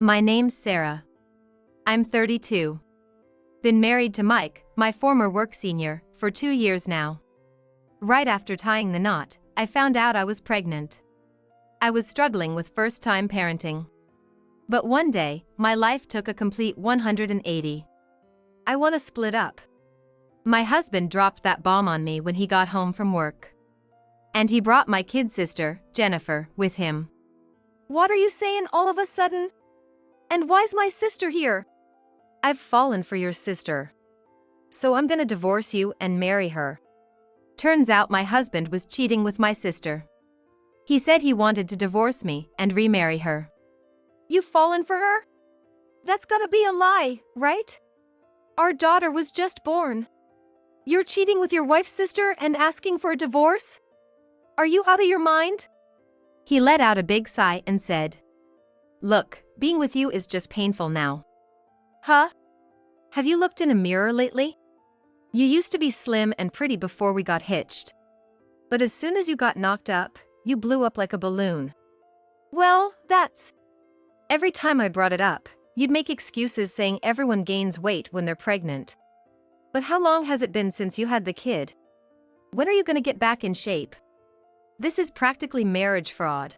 My name's Sarah. I'm 32. Been married to Mike, my former work senior, for 2 years now. Right after tying the knot, I found out I was pregnant. I was struggling with first-time parenting. But one day, my life took a complete 180. I want to split up. My husband dropped that bomb on me when he got home from work. And he brought my kid sister, Jennifer, with him. What are you saying all of a sudden? And why's my sister here? I've fallen for your sister. So I'm gonna divorce you and marry her. Turns out my husband was cheating with my sister. He said he wanted to divorce me and remarry her. You've fallen for her? That's gotta be a lie, right? Our daughter was just born. You're cheating with your wife's sister and asking for a divorce? Are you out of your mind? He let out a big sigh and said, "Look, being with you is just painful now." Huh? Have you looked in a mirror lately? You used to be slim and pretty before we got hitched. But as soon as you got knocked up, you blew up like a balloon. Well, that's... Every time I brought it up, you'd make excuses saying everyone gains weight when they're pregnant. But how long has it been since you had the kid? When are you gonna get back in shape? This is practically marriage fraud.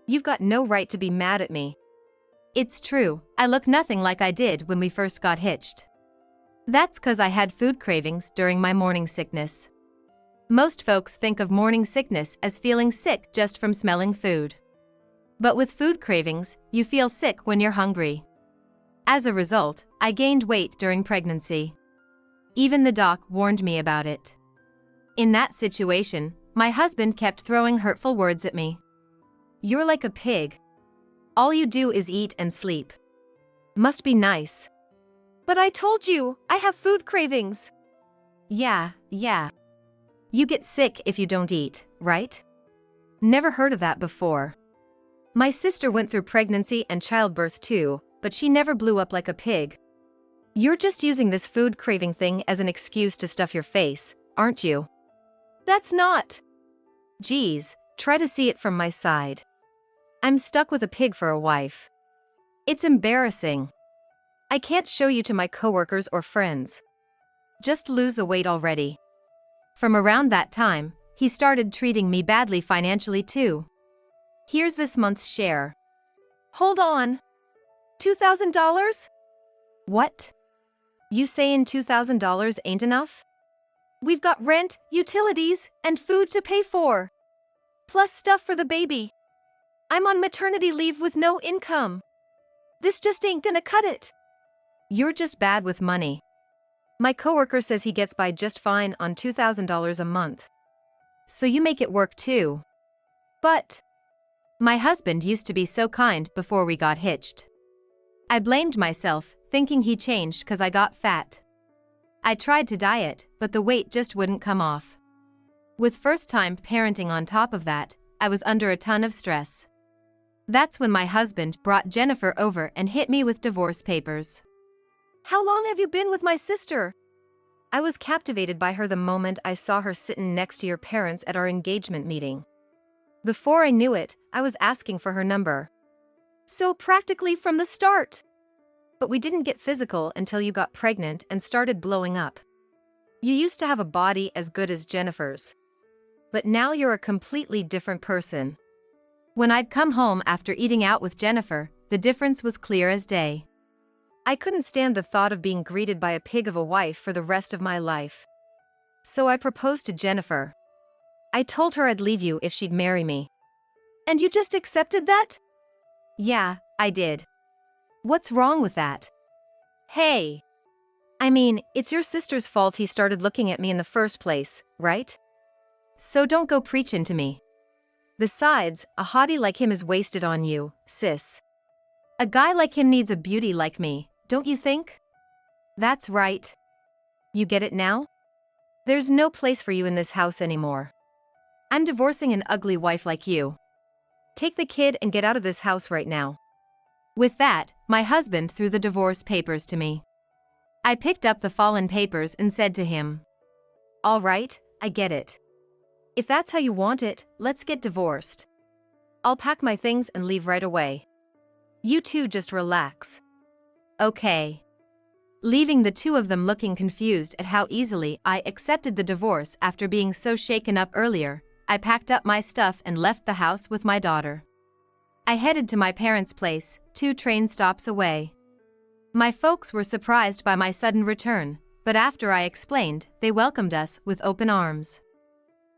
You've got no right to be mad at me. It's true, I look nothing like I did when we first got hitched. That's 'cause I had food cravings during my morning sickness. Most folks think of morning sickness as feeling sick just from smelling food. But with food cravings, you feel sick when you're hungry. As a result, I gained weight during pregnancy. Even the doc warned me about it. In that situation, my husband kept throwing hurtful words at me. "You're like a pig. All you do is eat and sleep. Must be nice." But I told you, I have food cravings. Yeah. You get sick if you don't eat, right? Never heard of that before. My sister went through pregnancy and childbirth too, but she never blew up like a pig. You're just using this food craving thing as an excuse to stuff your face, aren't you? That's not. Geez, try to see it from my side. I'm stuck with a pig for a wife. It's embarrassing. I can't show you to my coworkers or friends. Just lose the weight already. From around that time, he started treating me badly financially too. Here's this month's share. Hold on. $2,000? What? You saying $2,000 ain't enough? We've got rent, utilities, and food to pay for. Plus stuff for the baby. I'm on maternity leave with no income. This just ain't gonna cut it. You're just bad with money. My coworker says he gets by just fine on $2,000 a month. So you make it work too. But my husband used to be so kind before we got hitched. I blamed myself, thinking he changed 'cause I got fat. I tried to diet, but the weight just wouldn't come off. With first-time parenting on top of that, I was under a ton of stress. That's when my husband brought Jennifer over and hit me with divorce papers. How long have you been with my sister? I was captivated by her the moment I saw her sitting next to your parents at our engagement meeting. Before I knew it, I was asking for her number. So practically from the start. But we didn't get physical until you got pregnant and started blowing up. You used to have a body as good as Jennifer's. But now you're a completely different person. When I'd come home after eating out with Jennifer, the difference was clear as day. I couldn't stand the thought of being greeted by a pig of a wife for the rest of my life. So I proposed to Jennifer. I told her I'd leave you if she'd marry me. And you just accepted that? Yeah, I did. What's wrong with that? Hey. I mean, it's your sister's fault he started looking at me in the first place, right? So don't go preaching to me. Besides, a hottie like him is wasted on you, sis. A guy like him needs a beauty like me, don't you think? That's right. You get it now? There's no place for you in this house anymore. I'm divorcing an ugly wife like you. Take the kid and get out of this house right now. With that, my husband threw the divorce papers to me. I picked up the fallen papers and said to him, "All right, I get it. If that's how you want it, let's get divorced. I'll pack my things and leave right away." You two just relax. Okay. Leaving the two of them looking confused at how easily I accepted the divorce after being so shaken up earlier, I packed up my stuff and left the house with my daughter. I headed to my parents' place, 2 train stops away. My folks were surprised by my sudden return, but after I explained, they welcomed us with open arms.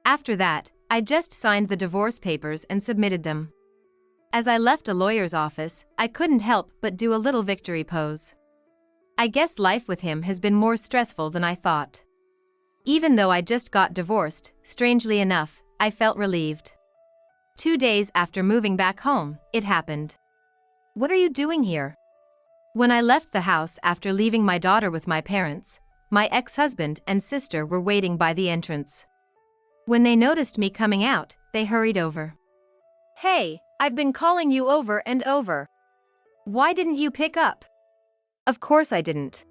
After that, I just signed the divorce papers and submitted them. As I left a lawyer's office, I couldn't help but do a little victory pose. I guess life with him has been more stressful than I thought. Even though I just got divorced, strangely enough, I felt relieved. 2 days after moving back home, it happened. What are you doing here? When I left the house after leaving my daughter with my parents, my ex-husband and sister were waiting by the entrance. When they noticed me coming out, they hurried over. Hey, I've been calling you over and over. Why didn't you pick up? Of course I didn't.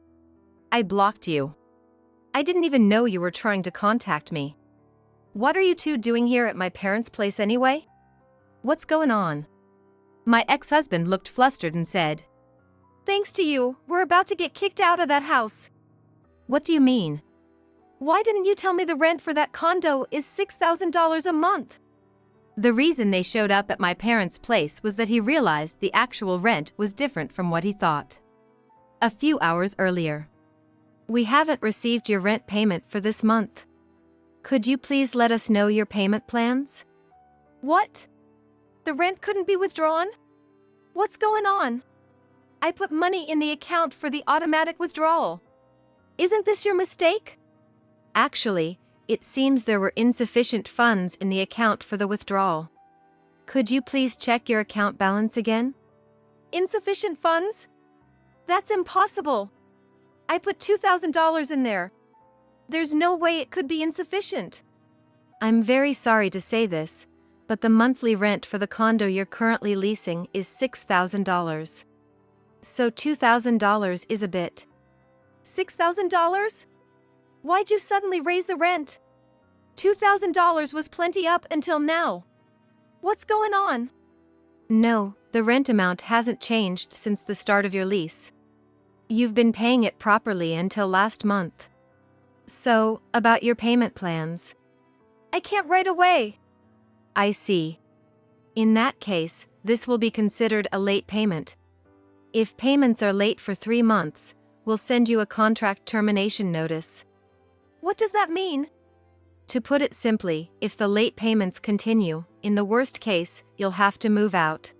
I blocked you. I didn't even know you were trying to contact me. What are you two doing here at my parents' place anyway? What's going on? My ex-husband looked flustered and said, Thanks to you, we're about to get kicked out of that house. What do you mean? Why didn't you tell me the rent for that condo is $6,000 a month? The reason they showed up at my parents' place was that he realized the actual rent was different from what he thought. A few hours earlier. We haven't received your rent payment for this month. Could you please let us know your payment plans? What? The rent couldn't be withdrawn? What's going on? I put money in the account for the automatic withdrawal. Isn't this your mistake? Actually, it seems there were insufficient funds in the account for the withdrawal. Could you please check your account balance again? Insufficient funds? That's impossible. I put $2,000 in there. There's no way it could be insufficient. I'm very sorry to say this, but the monthly rent for the condo you're currently leasing is $6,000. So $2,000 is a bit. $6,000? Why'd you suddenly raise the rent? $2,000 was plenty up until now. What's going on? No, the rent amount hasn't changed since the start of your lease. You've been paying it properly until last month. So, about your payment plans. I can't right away. I see. In that case, this will be considered a late payment. If payments are late for 3 months, we'll send you a contract termination notice. What does that mean? To put it simply, if the late payments continue, in the worst case, you'll have to move out.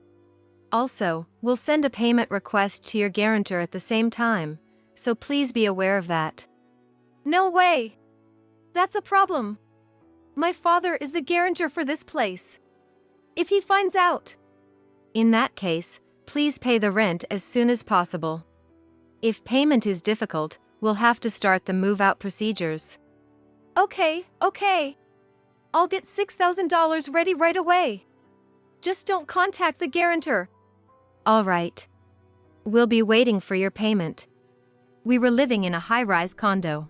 Also, we'll send a payment request to your guarantor at the same time, so please be aware of that. No way! That's a problem. My father is the guarantor for this place. If he finds out... In that case, please pay the rent as soon as possible. If payment is difficult, we'll have to start the move-out procedures. Okay. I'll get $6,000 ready right away. Just don't contact the guarantor. All right. We'll be waiting for your payment. We were living in a high-rise condo.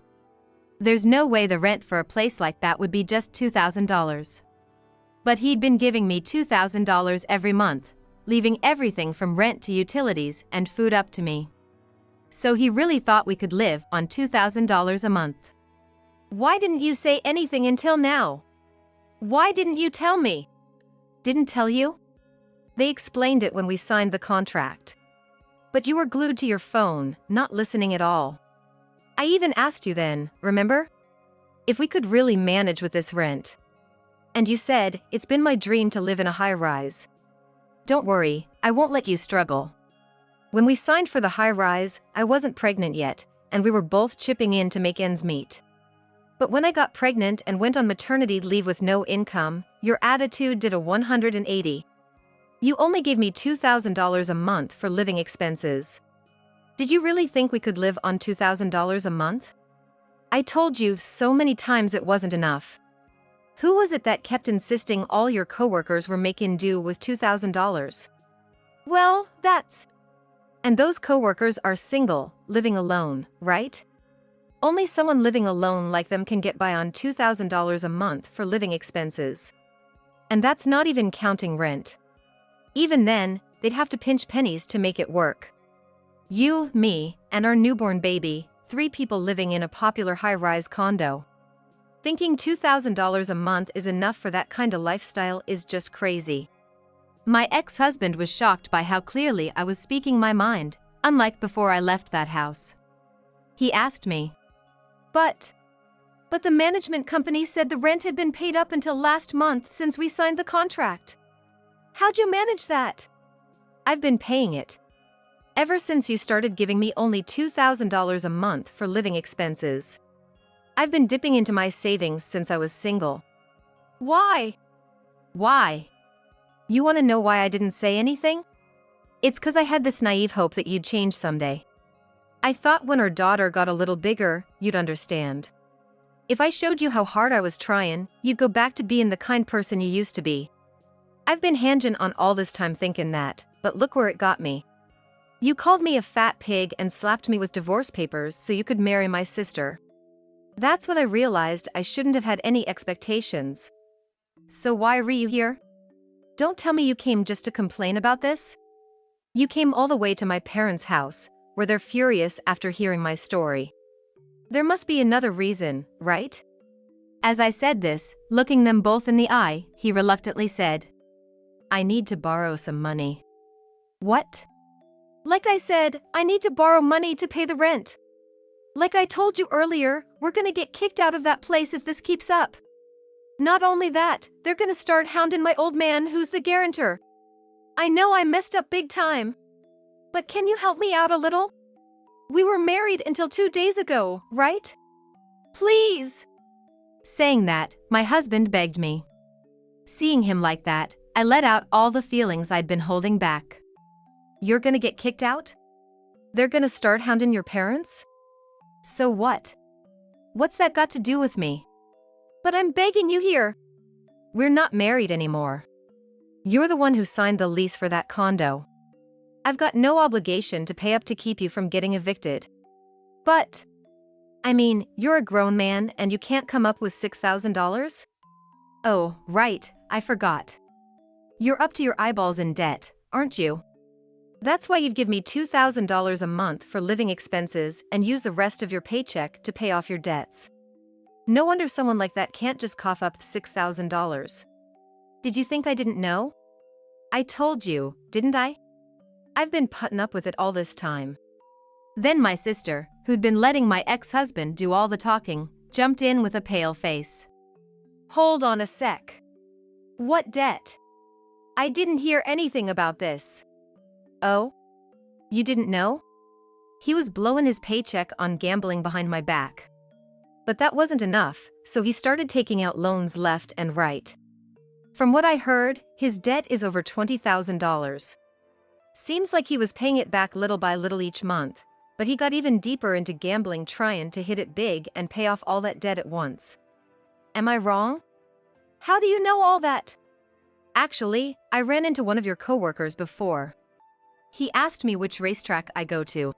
There's no way the rent for a place like that would be just $2,000. But he'd been giving me $2,000 every month, leaving everything from rent to utilities and food up to me. So he really thought we could live on $2,000 a month. Why didn't you say anything until now? Why didn't you tell me? Didn't tell you? They explained it when we signed the contract. But you were glued to your phone, not listening at all. I even asked you then, remember? If we could really manage with this rent. And you said, it's been my dream to live in a high-rise. Don't worry, I won't let you struggle. When we signed for the high-rise, I wasn't pregnant yet, and we were both chipping in to make ends meet. But when I got pregnant and went on maternity leave with no income, your attitude did a 180. You only gave me $2,000 a month for living expenses. Did you really think we could live on $2,000 a month? I told you so many times it wasn't enough. Who was it that kept insisting all your coworkers were making do with $2,000? Well, that's... And those coworkers are single, living alone, right? Only someone living alone like them can get by on $2,000 a month for living expenses. And that's not even counting rent. Even then, they'd have to pinch pennies to make it work. You, me, and our newborn baby, 3 people living in a popular high-rise condo. Thinking $2,000 a month is enough for that kind of lifestyle is just crazy. My ex-husband was shocked by how clearly I was speaking my mind, unlike before I left that house. He asked me, But the management company said the rent had been paid up until last month since we signed the contract. How'd you manage that? I've been paying it. Ever since you started giving me only $2,000 a month for living expenses. I've been dipping into my savings since I was single. Why? Why? You want to know why I didn't say anything? It's 'cause I had this naive hope that you'd change someday. I thought when our daughter got a little bigger, you'd understand. If I showed you how hard I was trying, you'd go back to being the kind person you used to be. I've been hanging on all this time thinking that, but look where it got me. You called me a fat pig and slapped me with divorce papers so you could marry my sister. That's when I realized I shouldn't have had any expectations. So why were you here? Don't tell me you came just to complain about this. You came all the way to my parents' house, where they're furious after hearing my story. There must be another reason, right? As I said this, looking them both in the eye, he reluctantly said, I need to borrow some money. What? Like I said, I need to borrow money to pay the rent. Like I told you earlier, we're gonna get kicked out of that place if this keeps up. Not only that, they're gonna start hounding my old man who's the guarantor. I know I messed up big time. But can you help me out a little? We were married until 2 days ago, right? Please. Saying that, my husband begged me. Seeing him like that, I let out all the feelings I'd been holding back. You're gonna get kicked out? They're gonna start hounding your parents? So what? What's that got to do with me? But I'm begging you here. We're not married anymore. You're the one who signed the lease for that condo. I've got no obligation to pay up to keep you from getting evicted. But I mean, you're a grown man and you can't come up with $6,000? Oh, right, I forgot. You're up to your eyeballs in debt, aren't you? That's why you'd give me $2,000 a month for living expenses and use the rest of your paycheck to pay off your debts. No wonder someone like that can't just cough up $6,000. Did you think I didn't know? I told you, didn't I? I've been putting up with it all this time. Then my sister, who'd been letting my ex-husband do all the talking, jumped in with a pale face. Hold on a sec. What debt? I didn't hear anything about this. Oh? You didn't know? He was blowing his paycheck on gambling behind my back. But that wasn't enough, so he started taking out loans left and right. From what I heard, his debt is over $20,000. Seems like he was paying it back little by little each month, but he got even deeper into gambling trying to hit it big and pay off all that debt at once. Am I wrong? How do you know all that? Actually, I ran into one of your coworkers before. He asked me which racetrack I go to.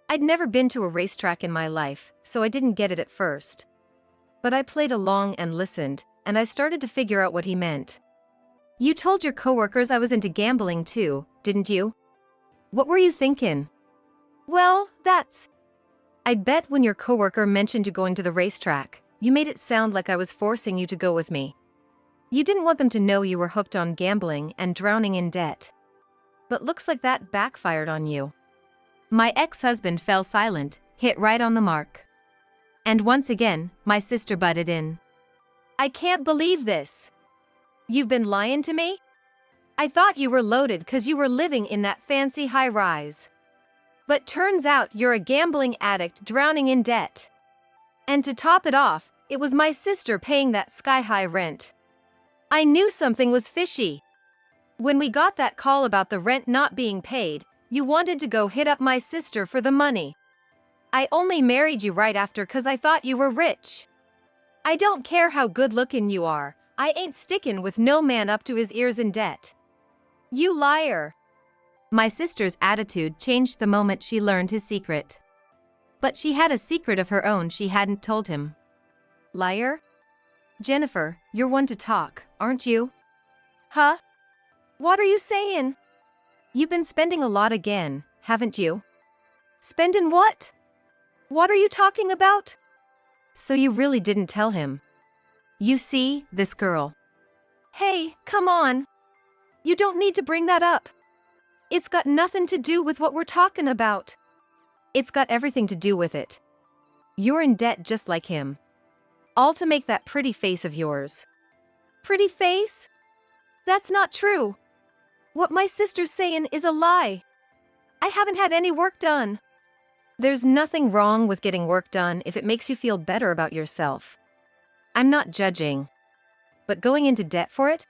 I'd never been to a racetrack in my life, so I didn't get it at first. But I played along and listened, and I started to figure out what he meant. You told your coworkers I was into gambling too, didn't you? What were you thinking? Well, that's... I bet when your coworker mentioned you going to the racetrack, you made it sound like I was forcing you to go with me. You didn't want them to know you were hooked on gambling and drowning in debt. But looks like that backfired on you. My ex-husband fell silent, hit right on the mark. And once again, my sister butted in. I can't believe this. You've been lying to me? I thought you were loaded 'cause you were living in that fancy high-rise. But turns out you're a gambling addict drowning in debt. And to top it off, it was my sister paying that sky-high rent. I knew something was fishy. When we got that call about the rent not being paid, you wanted to go hit up my sister for the money. I only married you right after 'cause I thought you were rich. I don't care how good-looking you are, I ain't sticking with no man up to his ears in debt. You liar. My sister's attitude changed the moment she learned his secret. But she had a secret of her own she hadn't told him. Liar? Jennifer, you're one to talk, aren't you? Huh? What are you saying? You've been spending a lot again, haven't you? Spendin' what? What are you talking about? So you really didn't tell him. You see, this girl. Hey, come on. You don't need to bring that up. It's got nothing to do with what we're talking about. It's got everything to do with it. You're in debt just like him. All to make that pretty face of yours. Pretty face? That's not true. What my sister's saying is a lie. I haven't had any work done. There's nothing wrong with getting work done if it makes you feel better about yourself. I'm not judging. But going into debt for it?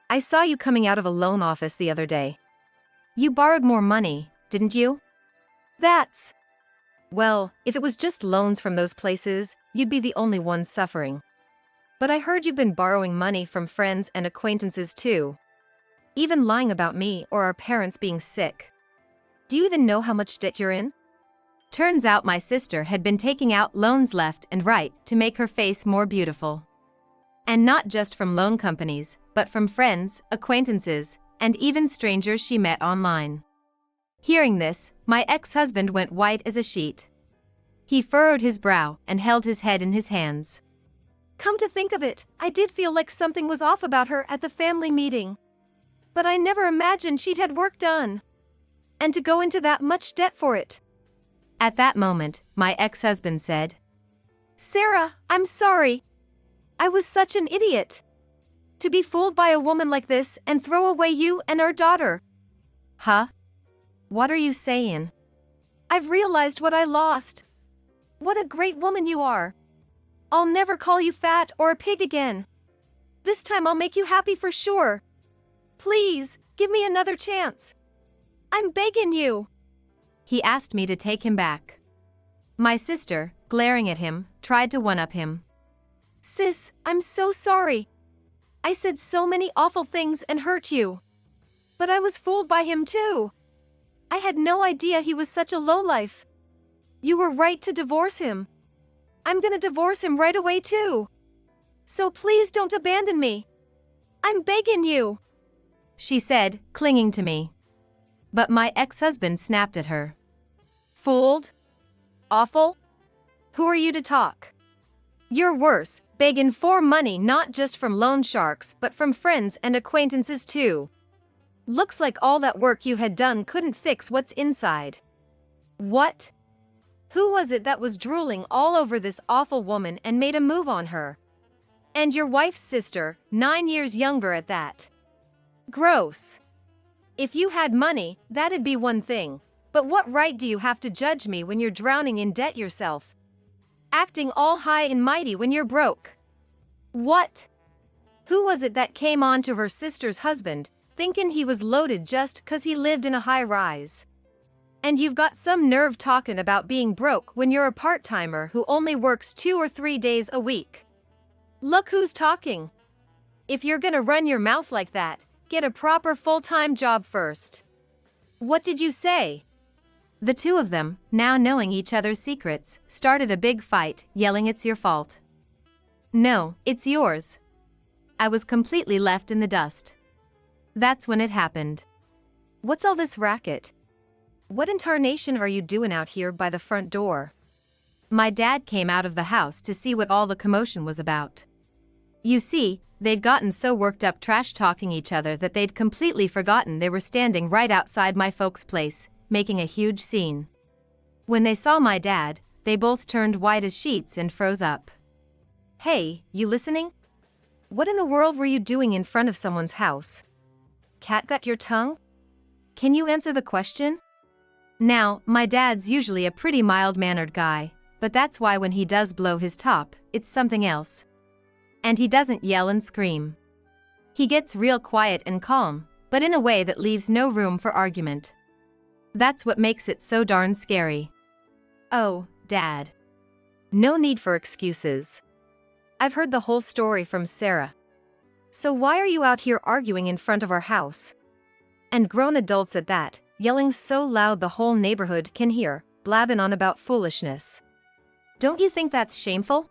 I saw you coming out of a loan office the other day. You borrowed more money, didn't you? That's... Well, if it was just loans from those places, you'd be the only one suffering. But I heard you've been borrowing money from friends and acquaintances too. Even lying about me or our parents being sick. Do you even know how much debt you're in? Turns out my sister had been taking out loans left and right to make her face more beautiful. And not just from loan companies, but from friends, acquaintances, and even strangers she met online. Hearing this, my ex-husband went white as a sheet. He furrowed his brow and held his head in his hands. Come to think of it, I did feel like something was off about her at the family meeting. But I never imagined she'd had work done. And to go into that much debt for it. At that moment, my ex-husband said, Sarah, I'm sorry. I was such an idiot. To be fooled by a woman like this and throw away you and our daughter. Huh? What are you saying? I've realized what I lost. What a great woman you are. I'll never call you fat or a pig again. This time I'll make you happy for sure. Please, give me another chance. I'm begging you. He asked me to take him back. My sister, glaring at him, tried to one-up him. Sis, I'm so sorry. I said so many awful things and hurt you. But I was fooled by him too. I had no idea he was such a lowlife. You were right to divorce him. I'm gonna divorce him right away too. So please don't abandon me. I'm begging you. She said, clinging to me. But my ex-husband snapped at her. Fooled? Awful? Who are you to talk? You're worse, begging for money not just from loan sharks but from friends and acquaintances too. Looks like all that work you had done couldn't fix what's inside. What? Who was it that was drooling all over this awful woman and made a move on her? And your wife's sister, 9 years younger at that. Gross. If you had money, that'd be one thing. But what right do you have to judge me when you're drowning in debt yourself? Acting all high and mighty when you're broke. What? Who was it that came on to her sister's husband, thinking he was loaded just 'cause he lived in a high-rise? And you've got some nerve talking about being broke when you're a part-timer who only works 2 or 3 days a week. Look who's talking. If you're gonna run your mouth like that, get a proper full-time job first. What did you say? The two of them, now knowing each other's secrets, started a big fight, yelling it's your fault. No, it's yours. I was completely left in the dust. That's when it happened. What's all this racket? What in tarnation are you doing out here by the front door? My dad came out of the house to see what all the commotion was about. You see, they'd gotten so worked up trash-talking each other that they'd completely forgotten they were standing right outside my folks' place, making a huge scene. When they saw my dad, they both turned white as sheets and froze up. Hey, you listening? What in the world were you doing in front of someone's house? Cat got your tongue? Can you answer the question? Now, my dad's usually a pretty mild-mannered guy, but that's why when he does blow his top, it's something else. And he doesn't yell and scream. He gets real quiet and calm, but in a way that leaves no room for argument. That's what makes it so darn scary. Oh, Dad. No need for excuses. I've heard the whole story from Sarah. So why are you out here arguing in front of our house? And grown adults at that, yelling so loud the whole neighborhood can hear, blabbing on about foolishness. Don't you think that's shameful?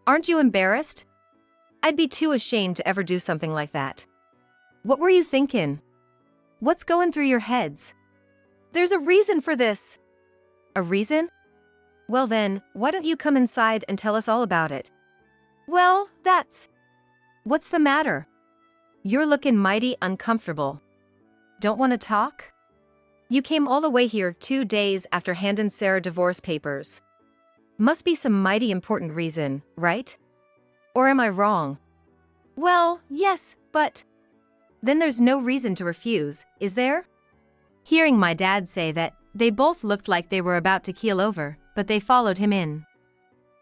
Aren't you embarrassed? I'd be too ashamed to ever do something like that. What were you thinking? What's going through your heads? There's a reason for this. A reason? Well then, why don't you come inside and tell us all about it? Well, that's... What's the matter? You're looking mighty uncomfortable. Don't want to talk? You came all the way here 2 days after handing Sarah divorce papers. Must be some mighty important reason, right? Or am I wrong? Well, yes, but... Then there's no reason to refuse, is there? Hearing my dad say that, they both looked like they were about to keel over, but they followed him in.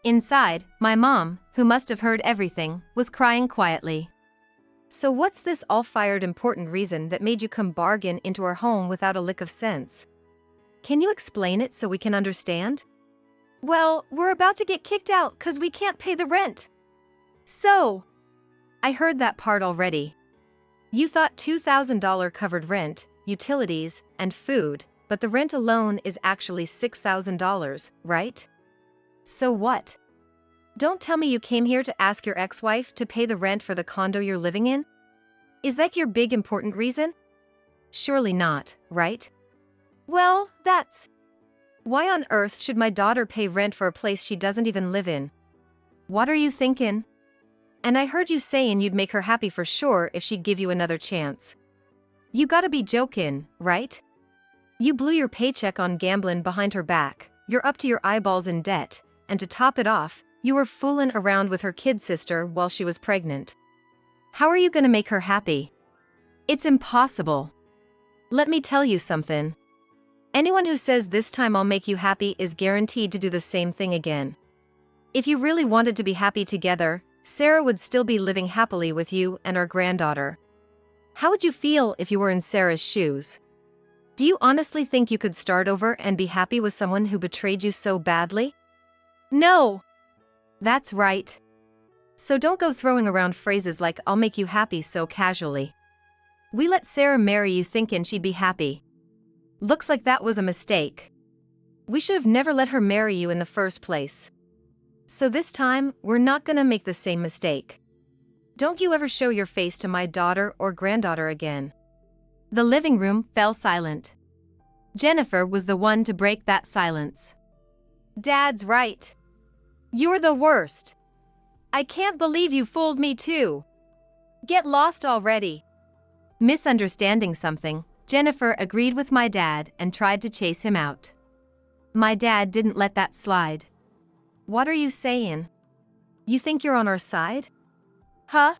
Inside, my mom, who must have heard everything, was crying quietly. So what's this all-fired important reason that made you come bargain into our home without a lick of sense? Can you explain it so we can understand? Well, we're about to get kicked out 'cause we can't pay the rent. So... I heard that part already. You thought $2,000 covered rent, utilities, and food, but the rent alone is actually $6,000, right? So what? Don't tell me you came here to ask your ex-wife to pay the rent for the condo you're living in? Is that your big important reason? Surely not, right? Well, that's... Why on earth should my daughter pay rent for a place she doesn't even live in? What are you thinking? And I heard you saying you'd make her happy for sure if she'd give you another chance. You gotta be joking, right? You blew your paycheck on gambling behind her back, you're up to your eyeballs in debt, and to top it off, you were fooling around with her kid sister while she was pregnant. How are you gonna make her happy? It's impossible. Let me tell you something. Anyone who says this time I'll make you happy is guaranteed to do the same thing again. If you really wanted to be happy together, Sarah would still be living happily with you and our granddaughter. How would you feel if you were in Sarah's shoes? Do you honestly think you could start over and be happy with someone who betrayed you so badly? No. That's right. So don't go throwing around phrases like I'll make you happy so casually. We let Sarah marry you thinking she'd be happy. Looks like that was a mistake. We should have never let her marry you in the first place. So this time, we're not gonna make the same mistake. Don't you ever show your face to my daughter or granddaughter again. The living room fell silent. Jennifer was the one to break that silence. Dad's right. You're the worst. I can't believe you fooled me too. Get lost already. Misunderstanding something, Jennifer agreed with my dad and tried to chase him out. My dad didn't let that slide. What are you saying? You think you're on our side? Huh?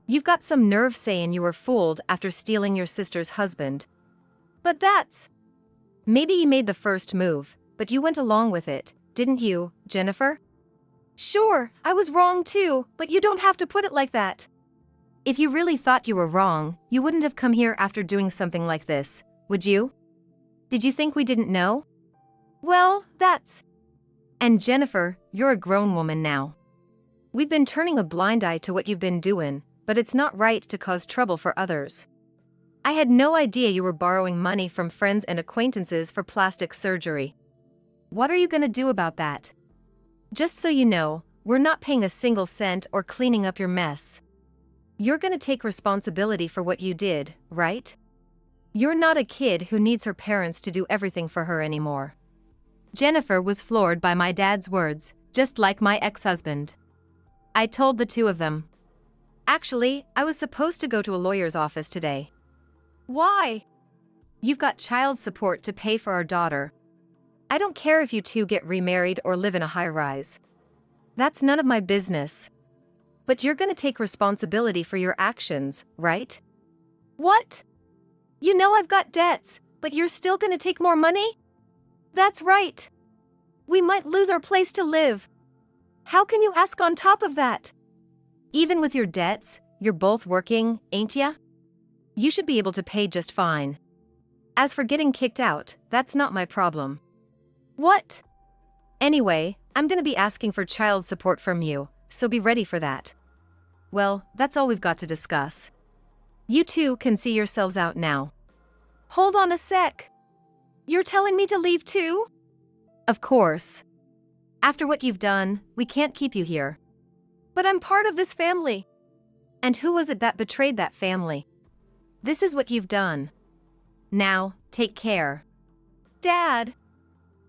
You've got some nerve saying you were fooled after stealing your sister's husband. But that's... Maybe he made the first move, but you went along with it, didn't you, Jennifer? Sure, I was wrong too, but you don't have to put it like that. If you really thought you were wrong, you wouldn't have come here after doing something like this, would you? Did you think we didn't know? Well, that's... And Jennifer, you're a grown woman now. We've been turning a blind eye to what you've been doing, but it's not right to cause trouble for others. I had no idea you were borrowing money from friends and acquaintances for plastic surgery. What are you gonna do about that? Just so you know, we're not paying a single cent or cleaning up your mess. You're gonna take responsibility for what you did, right? You're not a kid who needs her parents to do everything for her anymore. Jennifer was floored by my dad's words, just like my ex-husband. I told the two of them. Actually, I was supposed to go to a lawyer's office today. Why? You've got child support to pay for our daughter. I don't care if you two get remarried or live in a high-rise. That's none of my business. But you're gonna take responsibility for your actions, right? What? You know I've got debts, but you're still gonna take more money? That's right. We might lose our place to live. How can you ask on top of that? Even with your debts, you're both working, ain't ya? You should be able to pay just fine. As for getting kicked out, that's not my problem. What? Anyway, I'm gonna be asking for child support from you, so be ready for that. Well, that's all we've got to discuss. You two can see yourselves out now. Hold on a sec. You're telling me to leave too? Of course. After what you've done, we can't keep you here. But I'm part of this family. And who was it that betrayed that family? This is what you've done. Now, take care. Dad!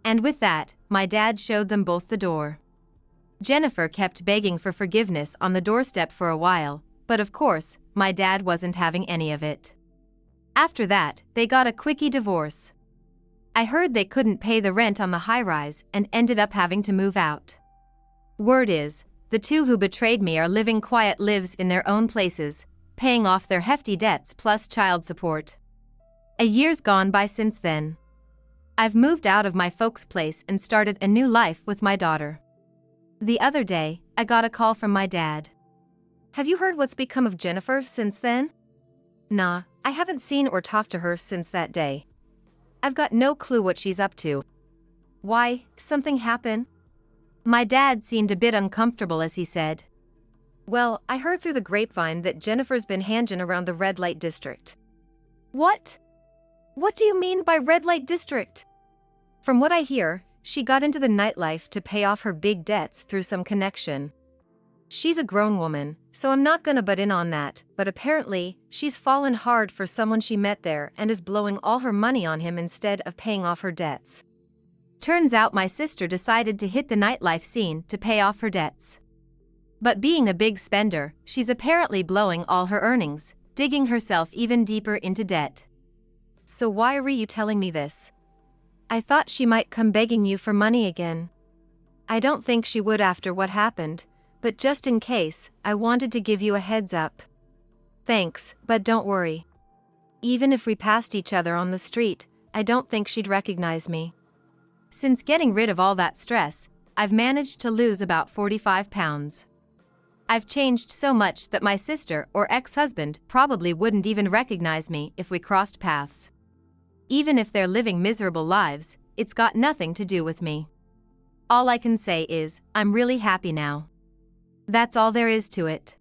And with that, my dad showed them both the door. Jennifer kept begging for forgiveness on the doorstep for a while, but of course, my dad wasn't having any of it. After that, they got a quickie divorce. I heard they couldn't pay the rent on the high-rise and ended up having to move out. Word is, the two who betrayed me are living quiet lives in their own places, paying off their hefty debts plus child support. A year's gone by since then. I've moved out of my folks' place and started a new life with my daughter. The other day, I got a call from my dad. Have you heard what's become of Jennifer since then? Nah, I haven't seen or talked to her since that day. I've got no clue what she's up to. Why, something happened? My dad seemed a bit uncomfortable as he said, Well, I heard through the grapevine that Jennifer's been hanging around the red light district. What? What do you mean by red light district? From what I hear, she got into the nightlife to pay off her big debts through some connection. She's a grown woman, so I'm not gonna butt in on that, but apparently, she's fallen hard for someone she met there and is blowing all her money on him instead of paying off her debts. Turns out my sister decided to hit the nightlife scene to pay off her debts. But being a big spender, she's apparently blowing all her earnings, digging herself even deeper into debt. So why are you telling me this? I thought she might come begging you for money again. I don't think she would after what happened, but just in case, I wanted to give you a heads up. Thanks, but don't worry. Even if we passed each other on the street, I don't think she'd recognize me. Since getting rid of all that stress, I've managed to lose about 45 pounds. I've changed so much that my sister or ex-husband probably wouldn't even recognize me if we crossed paths. Even if they're living miserable lives, it's got nothing to do with me. All I can say is, I'm really happy now. That's all there is to it.